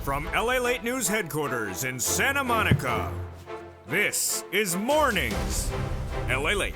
From LALATE News Headquarters in Santa Monica, this is Mornings LALATE.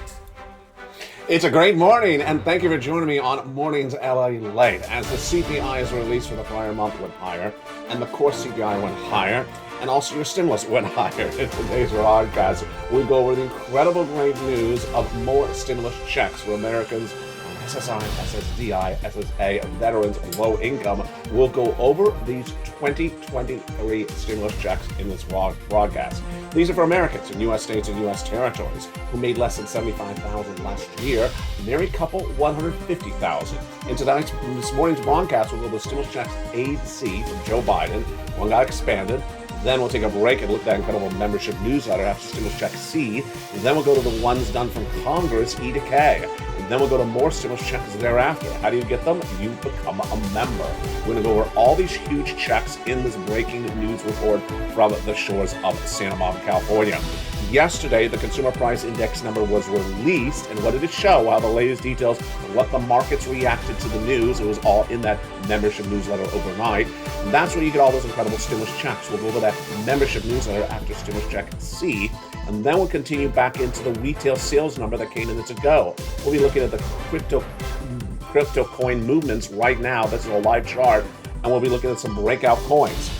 It's a great morning, and thank you for joining me on Mornings LALATE. As the CPI is released for the prior month went higher, and the core CPI went higher, and also your stimulus went higher. In today's broadcast, we go over the incredible great news of more stimulus checks for Americans. SSI, SSDI, SSA, veterans, low income. We'll go over these 2023 stimulus checks in this broadcast. These are for Americans in U.S. states and U.S. territories who made less than $75,000 last year. Married couple, $150,000. In this morning's broadcast, we'll go over the stimulus checks A to C from Joe Biden. One got expanded. Then we'll take a break and look at that incredible membership newsletter after stimulus check C. And then we'll go to the ones done from Congress, E to K. And then we'll go to more stimulus checks thereafter. How do you get them? You become a member. We're going to go over all these huge checks in this breaking news report from the shores of Santa Monica, California. Yesterday, the consumer price index number was released, and what did it show? Well, the latest details on what the markets reacted to the news. It was all in that membership newsletter overnight. And that's where you get all those incredible stimulus checks. We'll go over that membership newsletter after stimulus check C, and then we'll continue back into the retail sales number that came minutes ago. We'll be looking at the crypto coin movements right now. This is a live chart, and we'll be looking at some breakout coins.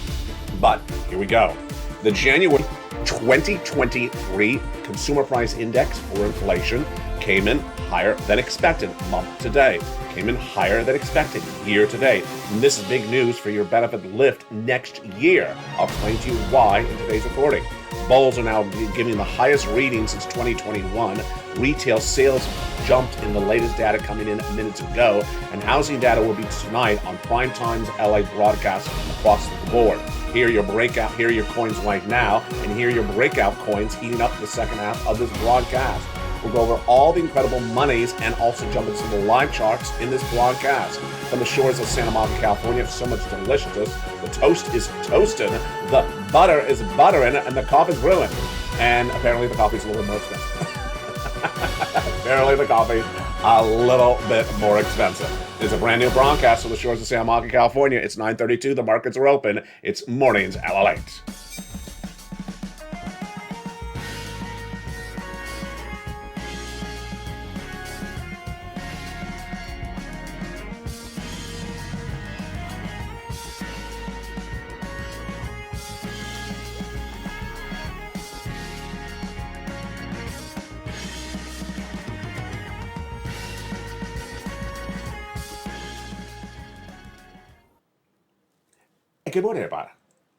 But here we go. The January 2023 consumer price index for inflation came in higher than expected month to date. Came in higher than expected year to date. And this is big news for your benefit lift next year. I'll explain to you why in today's recording. Bulls are now giving the highest reading since 2021. Retail sales jumped in the latest data coming in minutes ago, and housing data will be tonight on Primetime's LA broadcast across the board. Here are your coins right now, and here are your breakout coins heating up the second half of this broadcast. We'll go over all the incredible monies and also jump into some of the live charts in this broadcast. From the shores of Santa Monica, California, so much deliciousness. The toast is toasted, the butter is buttering, and the coffee's brewing. And apparently the coffee's a little more expensive. Apparently the coffee a little bit more expensive. It's a brand new broadcast from the shores of Santa Monica, California. It's 9:32. The markets are open. It's Mornings LALATE. Good morning, everybody.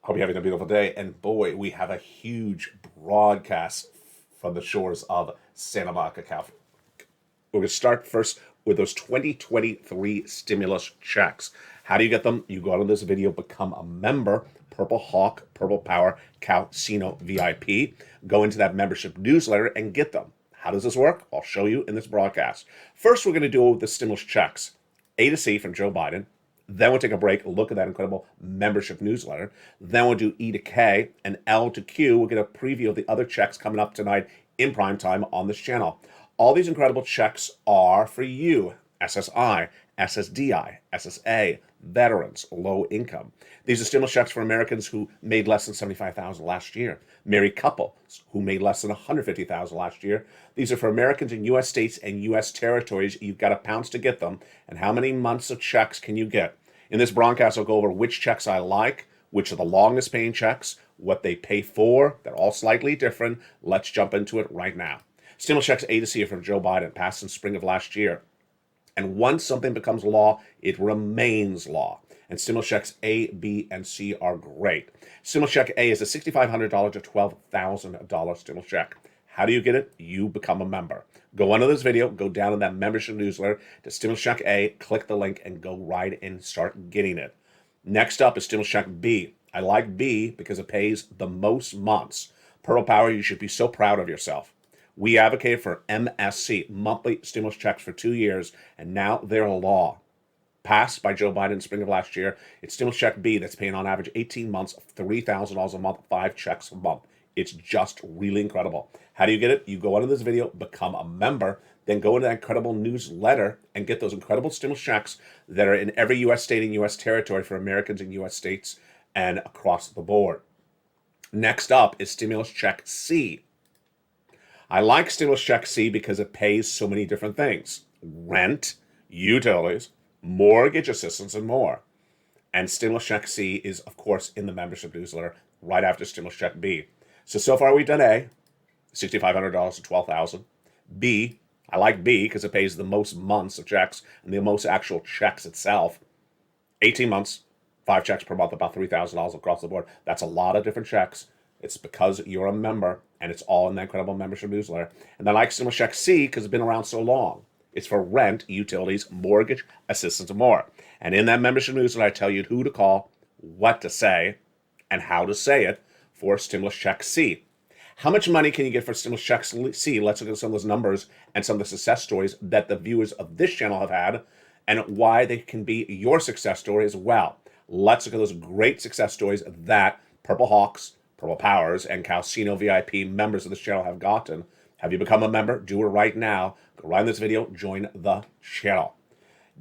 Hope you're having a beautiful day. And boy, we have a huge broadcast from the shores of Santa Monica, California. We're going to start first with those 2023 stimulus checks. How do you get them? You go out on this video, become a member, Purple Hawk, Purple Power, Casino VIP. Go into that membership newsletter and get them. How does this work? I'll show you in this broadcast. First, we're going to do the stimulus checks. A to C from Joe Biden. Then we'll take a break, look at that incredible membership newsletter. Then we'll do E to K and L to Q. We'll get a preview of the other checks coming up tonight in prime time on this channel. All these incredible checks are for you. SSI, SSDI, SSA, veterans, low income. These are stimulus checks for Americans who made less than $75,000 last year. Married couples who made less than $150,000 last year. These are for Americans in U.S. states and U.S. territories. You've got to pounce to get them. And how many months of checks can you get? In this broadcast, I'll go over which checks I like, which are the longest paying checks, what they pay for. They're all slightly different. Let's jump into it right now. Stimulus checks A to C are from Joe Biden, passed in spring of last year. And once something becomes law, it remains law. And stimulus checks A, B, and C are great. Stimulus check A is a $6,500 to $12,000 stimulus check. How do you get it? You become a member. Go under this video, go down in that membership newsletter to stimulus check A, click the link, and go right in and start getting it. Next up is stimulus check B. I like B because it pays the most months. Purple Power, you should be so proud of yourself. We advocate for MSC, monthly stimulus checks for 2 years, and now they're a law. Passed by Joe Biden in spring of last year. It's stimulus check B that's paying on average 18 months, $3,000 a month, 5 checks a month. It's just really incredible. How do you get it? You go under this video, become a member, then go into that incredible newsletter and get those incredible stimulus checks that are in every U.S. state and U.S. territory for Americans in U.S. states and across the board. Next up is Stimulus Check C. I like Stimulus Check C because it pays so many different things: rent, utilities, mortgage assistance, and more. And Stimulus Check C is, of course, in the membership newsletter right after Stimulus Check B. So far we've done A, $6,500 to $12,000. B, I like B because it pays the most months of checks and the most actual checks itself. 18 months, 5 checks per month, about $3,000 across the board. That's a lot of different checks. It's because you're a member, and it's all in that incredible membership newsletter. And I like Stimulus Check C because it's been around so long. It's for rent, utilities, mortgage, assistance, and more. And in that membership newsletter, I tell you who to call, what to say, and how to say it for Stimulus Check C. How much money can you get for Stimulus Check C? Let's look at some of those numbers and some of the success stories that the viewers of this channel have had and why they can be your success story as well. Let's look at those great success stories that Purple Hawks, Purple Powers, and Calcino VIP members of this channel have gotten. Have you become a member? Do it right now. Go right in this video, join the channel.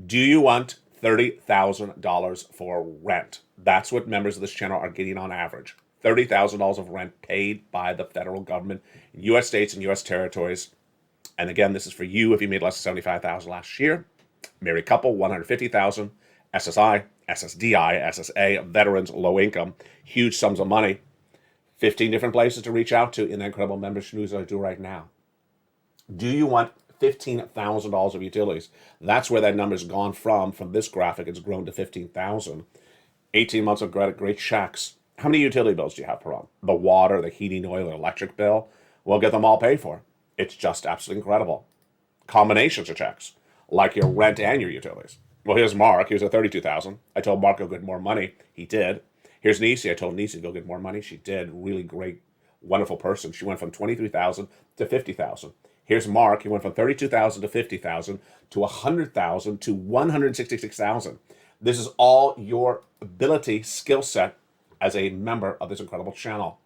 Do you want $30,000 for rent? That's what members of this channel are getting on average. $30,000 of rent paid by the federal government in U.S. states and U.S. territories. And again, this is for you if you made less than $75,000 last year. Married couple, $150,000. SSI, SSDI, SSA, veterans, low income, huge sums of money. 15 different places to reach out to in that incredible membership newsletter I do right now. Do you want $15,000 of utilities? That's where that number's gone from this graphic. It's grown to $15,000. 18 months of great checks. How many utility bills do you have per month? The water, the heating oil, the electric bill. We'll get them all paid for. It's just absolutely incredible. Combinations of checks, like your rent and your utilities. Well, here's Mark. He was at $32,000. I told Mark to go get more money. He did. Here's Nisi. I told Nisi to go get more money. She did. Really great, wonderful person. She went from $23,000 to $50,000. Here's Mark. He went from $32,000 to $50,000 to $100,000 to $166,000. This is all your ability, skill set as a member of this incredible channel.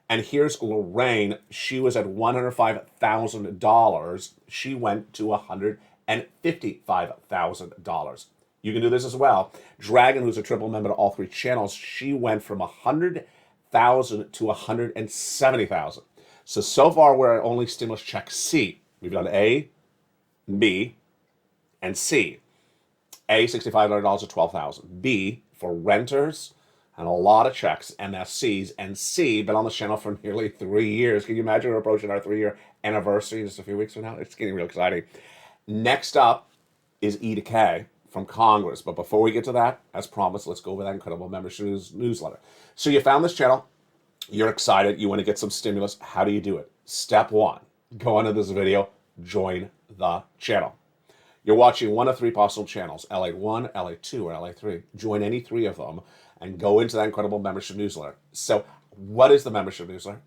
And here's Lorraine. She was at $105,000. She went to $155,000. You can do this as well. Dragon, who's a triple member to all 3 channels, she went from $100,000 to $170,000. So far we're at only Stimulus Check C. We've done A, B, and C. A, $6,500 to $12,000. B, for renters, and a lot of checks, MSCs, and C, been on the channel for nearly 3 years. Can you imagine we're approaching our 3-year anniversary just a few weeks from now? It's getting real exciting. Next up is E to K from Congress. But before we get to that, as promised, let's go over that incredible membership newsletter. So you found this channel. You're excited. You want to get some stimulus. How do you do it? Step 1, go under this video, join the channel. You're watching one of 3 possible channels, LA1, LA2, or LA3. Join any 3 of them and go into that incredible membership newsletter. So what is the membership newsletter?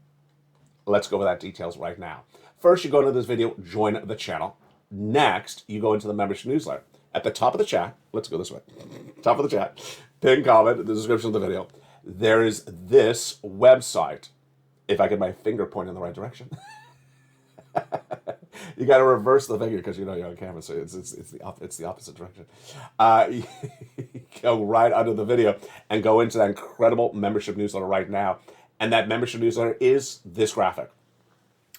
Let's go over that details right now. First, you go into this video, join the channel. Next, you go into the membership newsletter. At the top of the chat, let's go this way. Top of the chat, pin comment in the description of the video. There is this website. If I get my finger pointing in the right direction. You got to reverse the finger because you know you're on camera, so it's the opposite direction. You go right under the video and go into that incredible membership newsletter right now. And that membership newsletter is this graphic.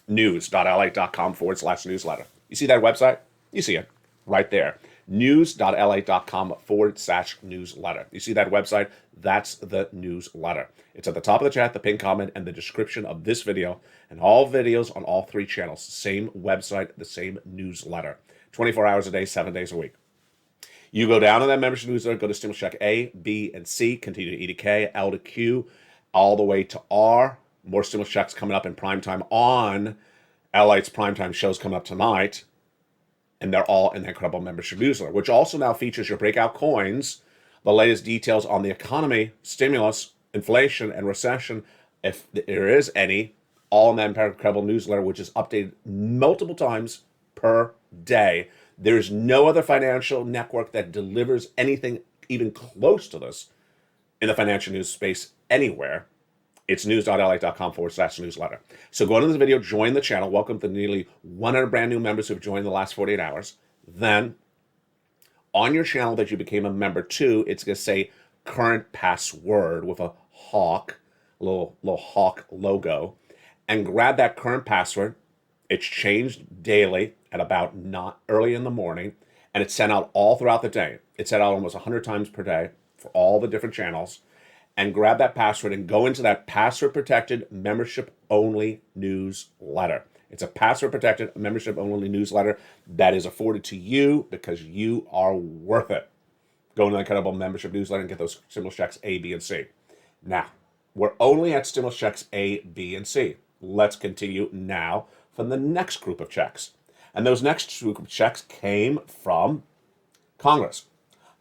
news.lalate.com/newsletter. You see that website? You see it right there. news.lalate.com/newsletter. You see that website? That's the newsletter. It's at the top of the chat, the pinned comment, and the description of this video, and all videos on all 3 channels. Same website, the same newsletter. 24 hours a day, 7 days a week. You go down in that membership newsletter, go to Stimulus Check A, B, and C, continue to E to K, L to Q, all the way to R. More stimulus checks coming up in primetime on LATE's primetime shows coming up tonight. And they're all in the incredible membership newsletter, which also now features your breakout coins, the latest details on the economy, stimulus, inflation, and recession, if there is any, all in that incredible newsletter, which is updated multiple times per day. There's no other financial network that delivers anything even close to this in the financial news space anywhere. It's news.lalate.com/newsletter. So go into this video, join the channel. Welcome to nearly 100 brand new members who've joined in the last 48 hours. Then on your channel that you became a member to, it's going to say current password with a hawk, little hawk logo, and grab that current password. It's changed daily at about not early in the morning, and it's sent out all throughout the day. It's sent out almost 100 times per day for all the different channels. And grab that password and go into that password protected membership only newsletter. It's a password protected membership only newsletter that is afforded to you because you are worth it. Go into the incredible membership newsletter and get those stimulus checks A, B, and C. Now, we're only at stimulus checks A, B, and C. Let's continue now from the next group of checks. And those next group of checks came from Congress.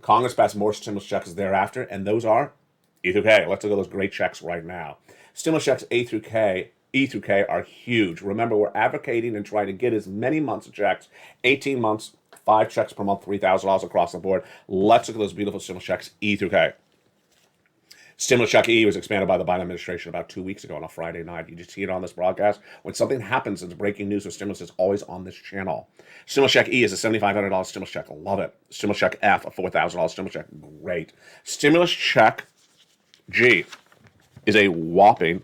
Congress passed more stimulus checks thereafter, and those are E through K. Let's look at those great checks right now. Stimulus checks E through K are huge. Remember, we're advocating and trying to get as many months of checks, 18 months, 5 checks per month, $3,000 across the board. Let's look at those beautiful stimulus checks E through K. Stimulus check E was expanded by the Biden administration about 2 weeks ago on a Friday night. You just see it on this broadcast. When something happens, it's breaking news with stimulus. It's always on this channel. Stimulus check E is a $7,500 stimulus check. Love it. Stimulus check F, a $4,000 stimulus check. Great. Stimulus check G is a whopping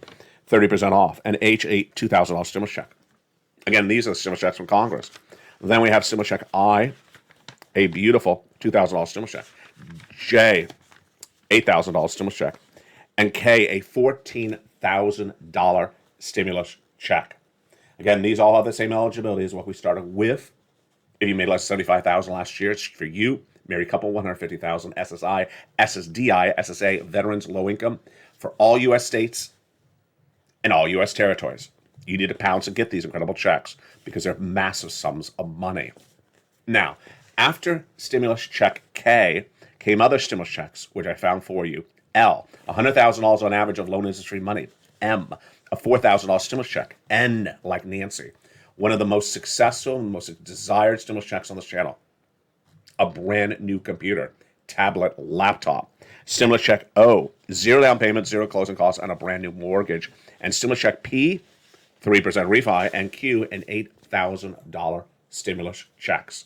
30% off. And H, a $2,000 stimulus check. Again, these are the stimulus checks from Congress. Then we have stimulus check I, a beautiful $2,000 stimulus check. J, $8,000 stimulus check. And K, a $14,000 stimulus check. Again, these all have the same eligibility as what we started with. If you made less than $75,000 last year, it's for you. Married couple, $150,000. SSI, SSDI, SSA, veterans, low income. For all U.S. states and all U.S. territories. You need to pounce and get these incredible checks because they're massive sums of money. Now, after stimulus check K came other stimulus checks, which I found for you. L, $100,000 on average of loan industry money. M, a $4,000 stimulus check. N, like Nancy, one of the most successful and most desired stimulus checks on this channel. A brand new computer, tablet, laptop. Stimulus check O, 0 down payment, 0 closing costs, and a brand new mortgage. And stimulus check P, 3% refi, and Q, an $8,000 stimulus checks.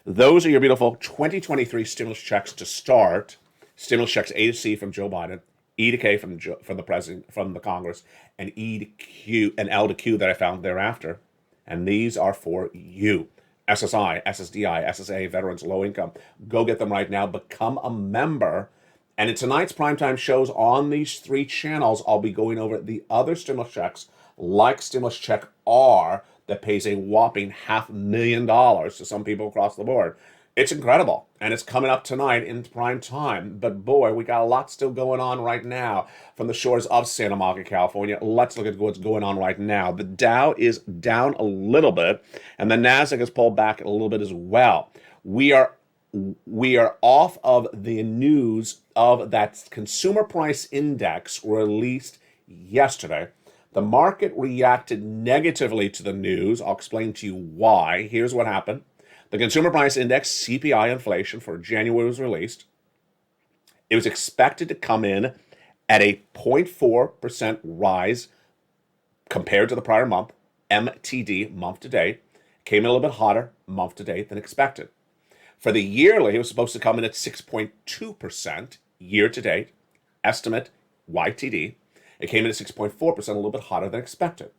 Those are your beautiful 2023 stimulus checks to start. Stimulus checks A to C from Joe Biden, E to K from the president, from the Congress, and E to Q and L to Q that I found thereafter. And these are for you. SSI, SSDI, SSA, veterans, low income. Go get them right now. Become a member. And in tonight's primetime shows on these 3 channels, I'll be going over the other stimulus checks, like stimulus check R, that pays a whopping $500,000 to some people across the board. It's incredible, and it's coming up tonight in prime time. But boy, we got a lot still going on right now from the shores of Santa Monica, California. Let's look at what's going on right now. The Dow is down a little bit, and the Nasdaq has pulled back a little bit as well. We are off of the news of that consumer price index released yesterday. The market reacted negatively to the news. I'll explain to you why. Here's what happened. The consumer price index, CPI inflation for January, was released. It was expected to come in at a 0.4% rise compared to the prior month, MTD, month to date. Came in a little bit hotter month to date than expected. For the yearly, it was supposed to come in at 6.2% year to date, estimate YTD. It came in at 6.4%, a little bit hotter than expected.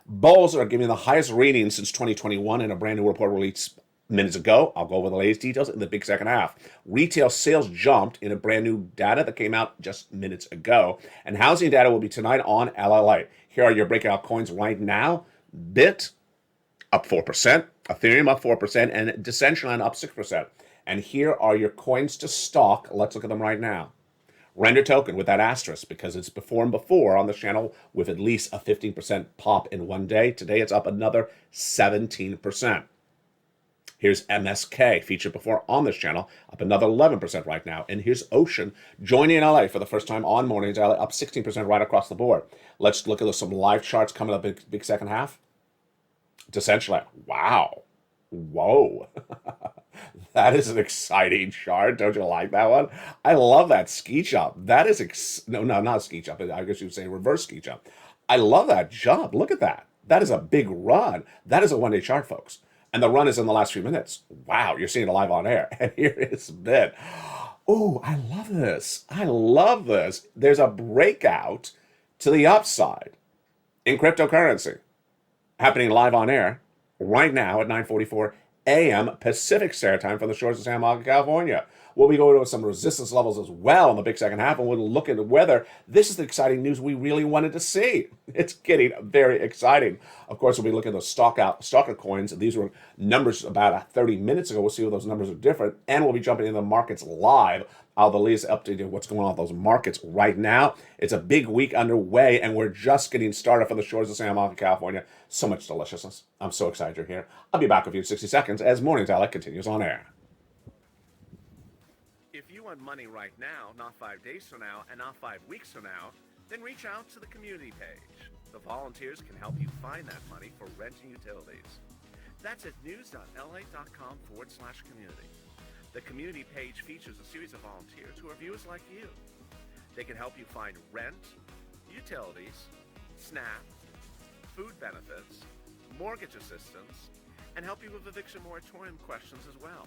Bulls are giving the highest reading since 2021 in a brand new report released minutes ago. I'll go over the latest details in the big second half. Retail sales jumped in a brand new data that came out just minutes ago. And housing data will be tonight on LALATE. Here are your breakout coins right now. Bit up 4%, Ethereum up 4%, and Decentraland up 6%. And here are your coins to stock. Let's look at them right now. Render token with that asterisk because it's performed before on the channel with at least a 15% pop in one day. Today it's up another 17%. Here's MSK, featured before on this channel, up another 11% right now. And here's Ocean, joining in LA for the first time on Mornings LA, up 16% right across the board. Let's look at some live charts coming up big second half. Decentraland, wow. Whoa. That is an exciting chart. Don't you like that one? I love that ski jump. That is, no, not a ski jump. I guess you would say reverse ski jump. I love that jump. Look at that. That is a big run. That is a one-day chart, folks. And the run is in the last few minutes. Wow, you're seeing it live on air. And here is Bit. Oh, I love this. I love this. There's a breakout to the upside in cryptocurrency happening live on air right now at 9:44 a.m. Pacific Standard Time from the shores of San Monica, California. We'll be going over some resistance levels as well in the big second half, and we'll look at whether this is the exciting news we really wanted to see. It's getting very exciting. Of course, we'll be looking at those stalker coins. These were numbers about 30 minutes ago. We'll see if those numbers are different, and we'll be jumping into the markets live. The latest update of what's going on with those markets right now. It's a big week underway, and we're just getting started from the shores of Santa Monica, California. So much deliciousness. I'm so excited you're here. I'll be back with you in 60 seconds as Mornings LALATE continues on air. If you want money right now, not 5 days from now, and not 5 weeks from now, then reach out to the community page. The volunteers can help you find that money for rent and utilities. That's at news.la.com/community. The community page features a series of volunteers who are viewers like you. They can help you find rent, utilities, SNAP, food benefits, mortgage assistance, and help you with eviction moratorium questions as well.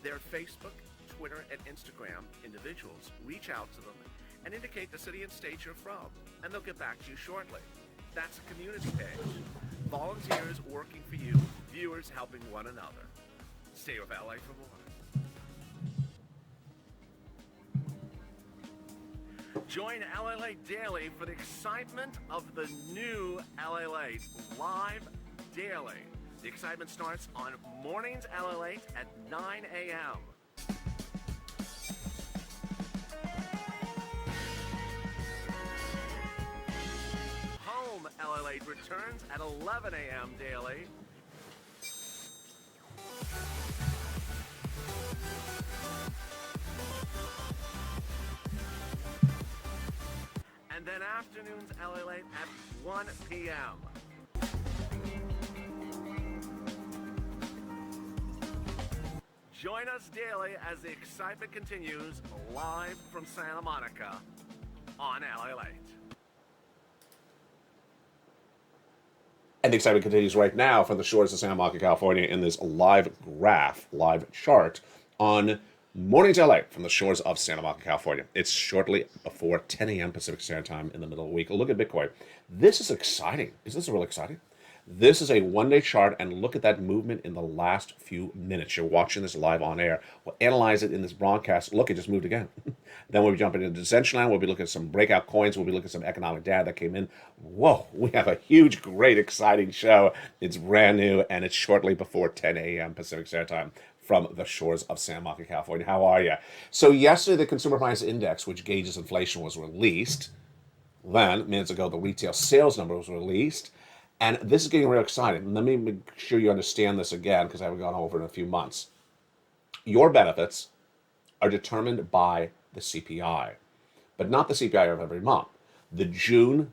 Their Facebook, Twitter, and Instagram individuals reach out to them and indicate the city and state you're from, and they'll get back to you shortly. That's a community page. Volunteers working for you, viewers helping one another. Stay with LA for more. Join LALATE Daily for the excitement of the new LALATE live daily. The excitement starts on Mornings LALATE at 9 a.m. Home LALATE returns at 11 a.m. daily. And then afternoons LALATE at 1 p.m. Join us daily as the excitement continues live from Santa Monica on LALATE. And the excitement continues right now from the shores of Santa Monica, California in this live graph, live chart on Mornings LALATE from the shores of Santa Monica, California. It's shortly before 10 a.m. Pacific Standard Time in the middle of the week. Look at Bitcoin. This is exciting. Is this really exciting? This is a one-day chart, and look at that movement in the last few minutes. You're watching this live on air. We'll analyze it in this broadcast. Look, it just moved again. Then we'll be jumping into Decentraland. We'll be looking at some breakout coins. We'll be looking at some economic data that came in. Whoa, we have a huge, great, exciting show. It's brand new, and it's shortly before 10 a.m. Pacific Standard Time from the shores of Santa Monica, California. How are you? So yesterday, the Consumer Price Index, which gauges inflation, was released. Then, minutes ago, the retail sales number was released. And this is getting real exciting. Let me make sure you understand this again, because I haven't gone over it in a few months. Your benefits are determined by the CPI, but not the CPI of every month. The June,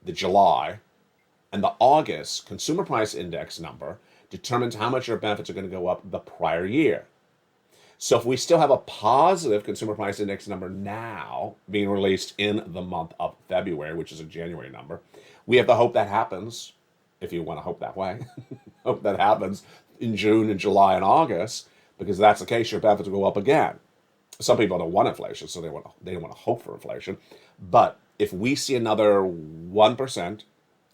the July, and the August Consumer Price Index number determines how much your benefits are going to go up the prior year. So if we still have a positive Consumer Price Index number now being released in the month of February, which is a January number, we have to hope that happens, if you want to hope that way, hope that happens in June and July and August, because if that's the case, your benefits will go up again. Some people don't want inflation, so they don't want to hope for inflation. But if we see another 1%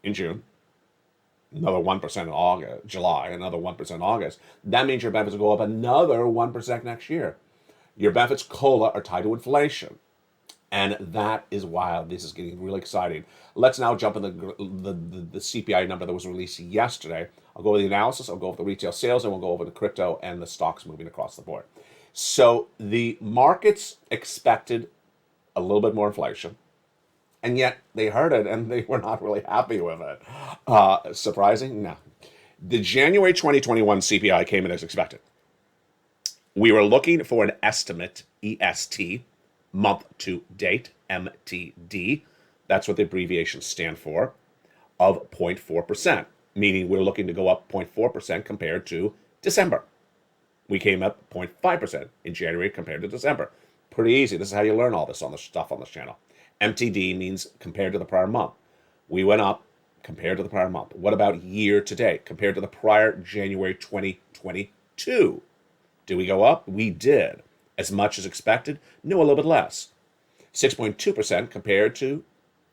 in June, another 1% in August, July, another 1% in August, that means your benefits will go up another 1% next year. Your benefits COLA are tied to inflation. And that is why this is getting really exciting. Let's now jump in the CPI number that was released yesterday. I'll go over the analysis, I'll go over the retail sales, and we'll go over the crypto and the stocks moving across the board. So the markets expected a little bit more inflation, and yet they heard it and they were not really happy with it. Surprising? No. The January 2021 CPI came in as expected. We were looking for an estimate, EST, month to date, MTD, that's what the abbreviations stand for, of 0.4%, meaning we're looking to go up 0.4% compared to December. We came up 0.5% in January compared to December. Pretty easy. This is how you learn all this on the stuff on this channel. MTD means compared to the prior month. We went up compared to the prior month. What about year to date compared to the prior January 2022? Did we go up? We did. As much as expected? No, a little bit less. 6.2% compared to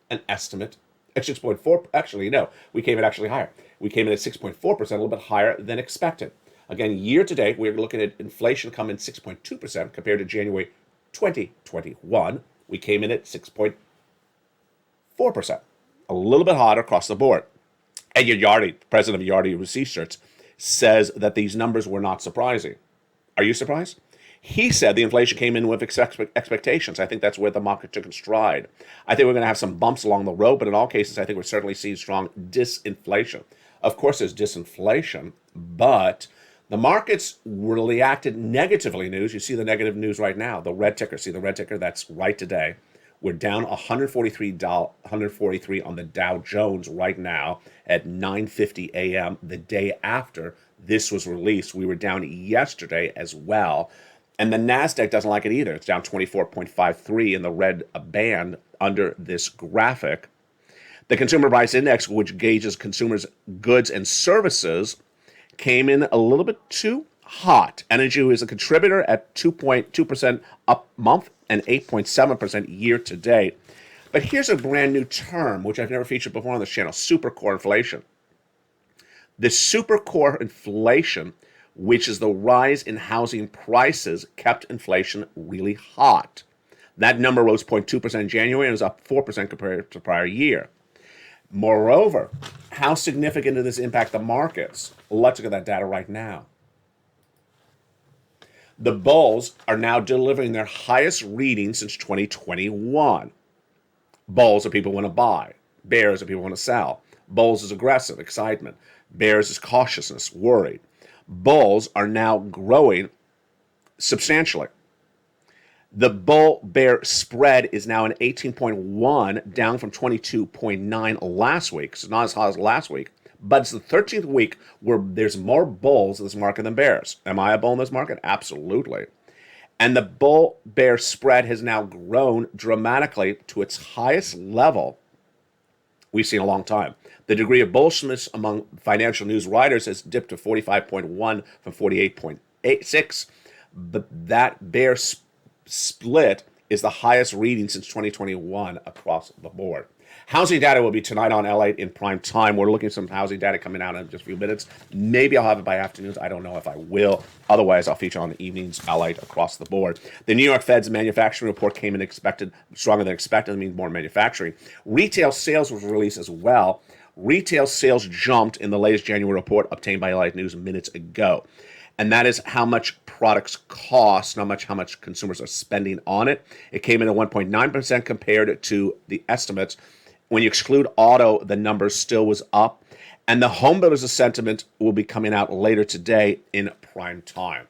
an estimate at 6.4. Actually, no, we came in actually higher. We came in at 6.4%, a little bit higher than expected. Again, year to date, we're looking at inflation come in 6.2% compared to January 2021. We came in at 6.4%, a little bit hotter across the board. And Yardi, president of Yardi Research, says that these numbers were not surprising. Are you surprised? He said the inflation came in with expectations. I think that's where the market took in stride. I think we're going to have some bumps along the road, but in all cases, I think we're certainly seeing strong disinflation. Of course, there's disinflation, but the markets reacted negatively news. You see the negative news right now. The red ticker. See the red ticker? That's right today. We're down 143 on the Dow Jones right now at 9:50 a.m. the day after this was released. We were down yesterday as well. And the NASDAQ doesn't like it either. It's down 24.53 in the red band under this graphic. The Consumer Price Index, which gauges consumers' goods and services, came in a little bit too hot. Energy is a contributor at 2.2% up month and 8.7% year to date. But here's a brand new term, which I've never featured before on this channel, supercore inflation. The supercore inflation, which is the rise in housing prices, kept inflation really hot. That number rose 0.2% in January and was up 4% compared to prior year. Moreover, how significant did this impact the markets? Let's look at that data right now. The bulls are now delivering their highest reading since 2021. Bulls are people who want to buy. Bears are people who want to sell. Bulls is aggressive, excitement. Bears is cautiousness, worried. Bulls are now growing substantially. The bull-bear spread is now an 18.1, down from 22.9 last week. So not as hot as last week, but it's the 13th week where there's more bulls in this market than bears. Am I a bull in this market? Absolutely. And the bull-bear spread has now grown dramatically to its highest level we've seen in a long time. The degree of bullishness among financial news writers has dipped to 45.1 from 48.86, but that bear split is the highest reading since 2021 across the board. Housing data will be tonight on LALATE in prime time. We're looking at some housing data coming out in just a few minutes. Maybe I'll have it by afternoons. I don't know if I will. Otherwise, I'll feature on the evenings LALATE across the board. The New York Fed's manufacturing report came in stronger than expected. That means more manufacturing. Retail sales was released as well. Retail sales jumped in the latest January report obtained by LALATE News minutes ago. And that is how much products cost, not how much consumers are spending on it. It came in at 1.9% compared to the estimates. When you exclude auto, the number still was up. And the home builders' sentiment will be coming out later today in prime time.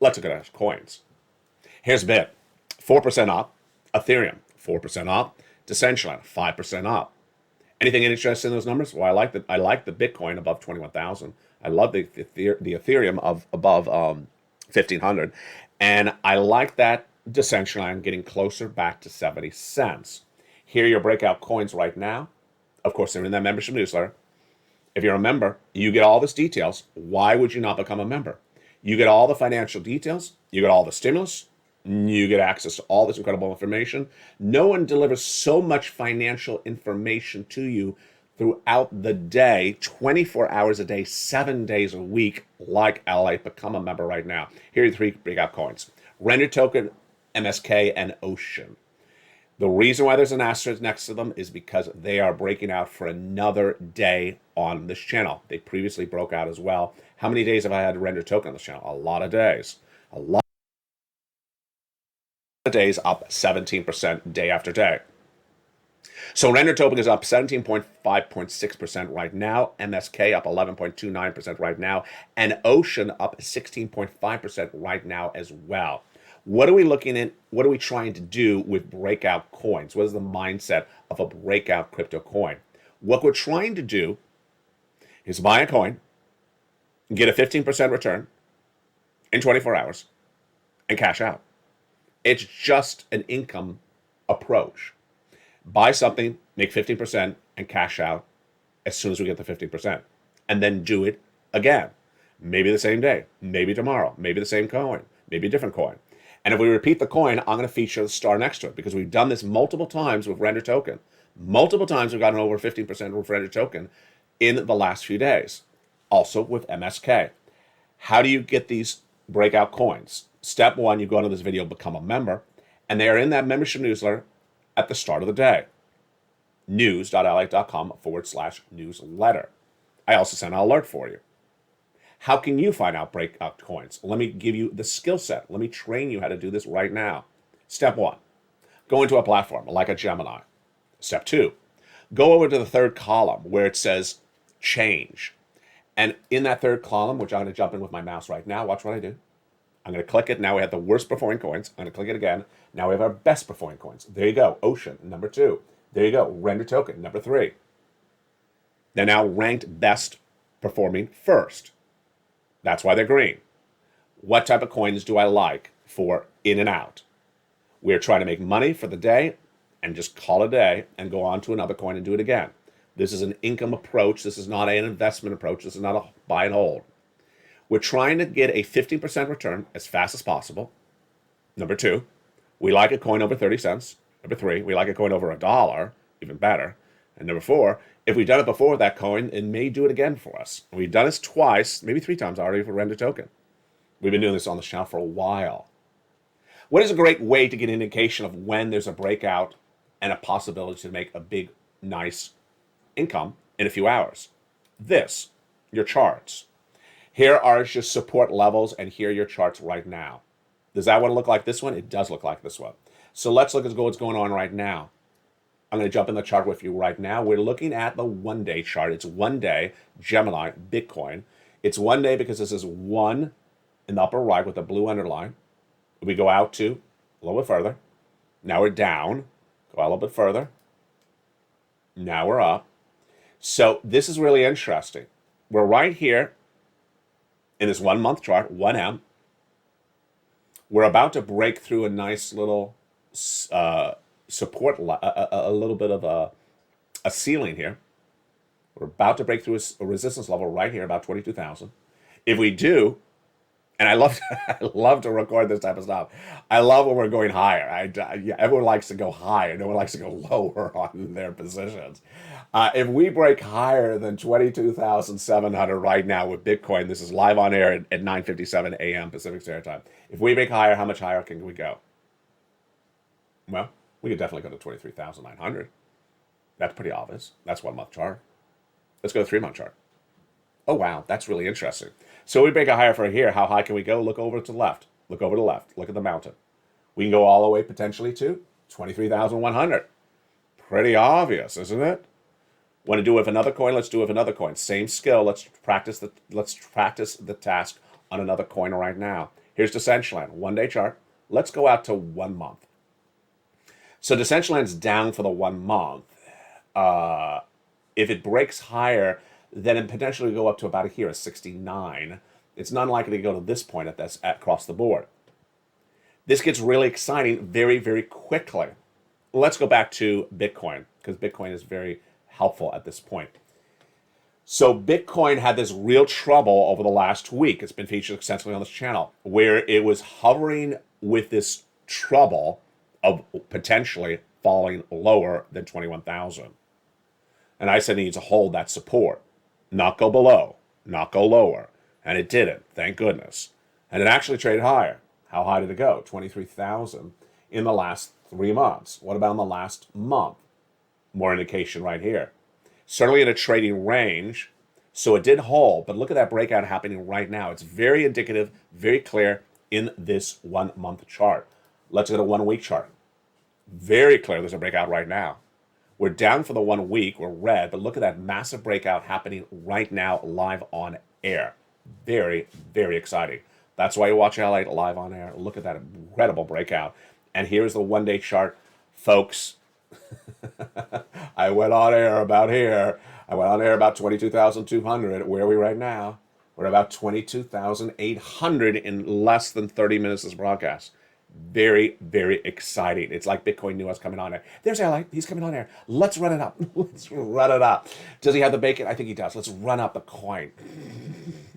Let's look at our coins. Here's Bit, 4% up. Ethereum, 4% up. Decentraland, 5% up. Anything interested in those numbers? Well, I like the Bitcoin above 21,000. I love the Ethereum of above 1,500, and I like that Decentraland getting closer back to 70 cents. Here are your breakout coins right now. Of course, they're in that membership newsletter. If you're a member, you get all these details. Why would you not become a member? You get all the financial details. You get all the stimulus. You get access to all this incredible information. No one delivers so much financial information to you throughout the day, 24 hours a day, 7 days a week, like LALATE. Become a member right now. Here are your three breakout coins. Render Token, MSK, and Ocean. The reason why there's an asterisk next to them is because they are breaking out for another day on this channel. They previously broke out as well. How many days have I had Render Token on this channel? A lot of days. A lot of days, up 17% day after day. So Render Token is up 17.5.6% right now. MSK up 11.29% right now. And Ocean up 16.5% right now as well. What are we looking at? What are we trying to do with breakout coins? What is the mindset of a breakout crypto coin? What we're trying to do is buy a coin, get a 15% return in 24 hours, and cash out. It's just an income approach. Buy something, make 15%, and cash out as soon as we get the 15%. And then do it again. Maybe the same day, maybe tomorrow, maybe the same coin, maybe a different coin. And if we repeat the coin, I'm going to feature the star next to it because we've done this multiple times with render token. Multiple times we've gotten over 15% with render token in the last few days. Also with MSK. How do you get these breakout coins? Step one, you go into this video, become a member, and they are in that membership newsletter at the start of the day. news.lalate.com/newsletter. I also send an alert for you. How can you find out breakout coins? Let me give you the skill set. Let me train you how to do this right now. Step one, go into a platform like a Gemini. Step two, go over to the third column where it says change. And in that third column, which I'm going to jump in with my mouse right now, watch what I do. I'm going to click it. Now we have the worst performing coins. I'm going to click it again. Now we have our best performing coins. There you go. Ocean, number 2. There you go. Render token, number 3. They're now ranked best performing first. That's why they're green. What type of coins do I like for in and out? We're trying to make money for the day and just call it a day and go on to another coin and do it again. This is an income approach. This is not an investment approach. This is not a buy and hold. We're trying to get a 15% return as fast as possible. Number 2, we like a coin over 30 cents. Number 3, we like a coin over $1, even better. And number 4, if we've done it before with that coin, it may do it again for us. We've done this twice, maybe 3 times already for render token. We've been doing this on the channel for a while. What is a great way to get an indication of when there's a breakout and a possibility to make a big, nice income in a few hours? This, your charts. Here are your support levels, and here are your charts right now. Does that one look like this one? It does look like this one. So let's look at what's going on right now. I'm going to jump in the chart with you right now. We're looking at the one-day chart. It's one day, Gemini, Bitcoin. It's one day because this is 1 in the upper right with a blue underline. We go out to a little bit further. Now we're down. Go out a little bit further. Now we're up. So this is really interesting. We're right here in this 1 month chart, 1M. We're about to break through a nice little support, a little bit of a ceiling here. We're about to break through a resistance level right here, about 22,000. If we do, and I love to record this type of stuff. I love when we're going higher. Everyone likes to go higher. No one likes to go lower on their positions. If we break higher than 22,700 right now with Bitcoin, this is live on air at 9:57 a.m. Pacific Standard Time. If we break higher, how much higher can we go? Well, we could definitely go to 23,900. That's pretty obvious. That's 1 month chart. Let's go to 3 month chart. Oh, wow, that's really interesting. So we break a higher for here. How high can we go? Look over to the left. Look over to the left. Look at the mountain. We can go all the way potentially to 23,100. Pretty obvious, isn't it? Want to do it with another coin? Let's do it with another coin. Same skill. Let's practice the task on another coin right now. Here's Decentraland, 1 day chart. Let's go out to 1 month. So Decentraland's down for the 1 month. If it breaks higher, then it potentially go up to about here, a 69. It's not likely to go to this point across the board. This gets really exciting very, very quickly. Let's go back to Bitcoin, because Bitcoin is very helpful at this point. So Bitcoin had this real trouble over the last week. It's been featured extensively on this channel, where it was hovering with this trouble of potentially falling lower than 21,000. And I said it needs to hold that support. Not go below, not go lower. And it didn't, thank goodness. And it actually traded higher. How high did it go? 23,000 in the last 3 months. What about in the last month? More indication right here. Certainly in a trading range. So it did hold, but look at that breakout happening right now. It's very indicative, very clear in this 1 month chart. Let's go to 1 week chart. Very clear there's a breakout right now. We're down for the 1 week, we're red, but look at that massive breakout happening right now live on air. Very, very exciting. That's why you watch LALATE live on air. Look at that incredible breakout. And here's the 1 day chart. Folks, I went on air about here. I went on air about 22,200. Where are we right now? We're about 22,800 in less than 30 minutes of this broadcast. Very, very exciting. It's like Bitcoin knew I was coming on there. There's LA. He's coming on there. Let's run it up. Let's run it up. Does he have the bacon? I think he does. Let's run up the coin.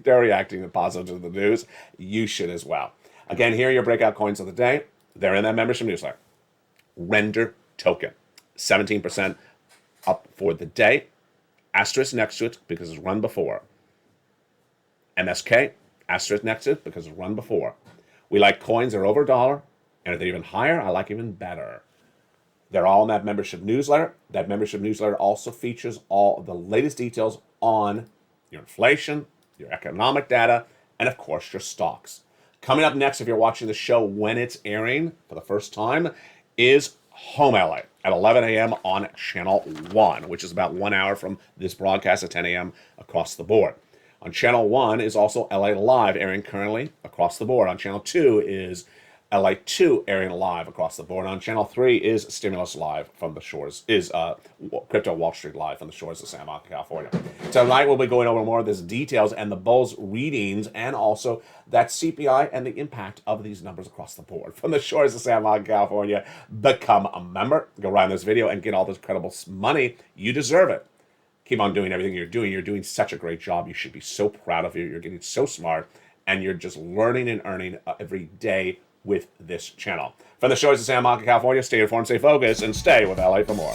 They're reacting positive to the news. You should as well. Again, here are your breakout coins of the day. They're in that membership newsletter. Render token, 17% up for the day. Asterisk next to it because it's run before. MSK, asterisk next to it because it's run before. We like coins that are over $1, and if they're even higher, I like even better. They're all in that membership newsletter. That membership newsletter also features all the latest details on your inflation, your economic data, and of course your stocks. Coming up next, if you're watching the show when it's airing for the first time, is Home LA at 11 a.m. on Channel 1, which is about 1 hour from this broadcast at 10 a.m. across the board. On Channel 1 is also LA Live, airing currently across the board. On Channel 2 is LA 2 airing live across the board. On Channel 3 is Stimulus Live from the shores, is Crypto Wall Street Live from the shores of Santa Monica, California. Tonight we'll be going over more of these details and the bulls readings and also that CPI and the impact of these numbers across the board. From the shores of Santa Monica, California, become a member. Go around this video and get all this incredible money. You deserve it. Keep on doing everything you're doing. You're doing such a great job. You should be so proud of you. You're getting so smart and you're just learning and earning every day with this channel. From the shores of Santa Monica, California, stay informed, stay focused, and stay with LA for more.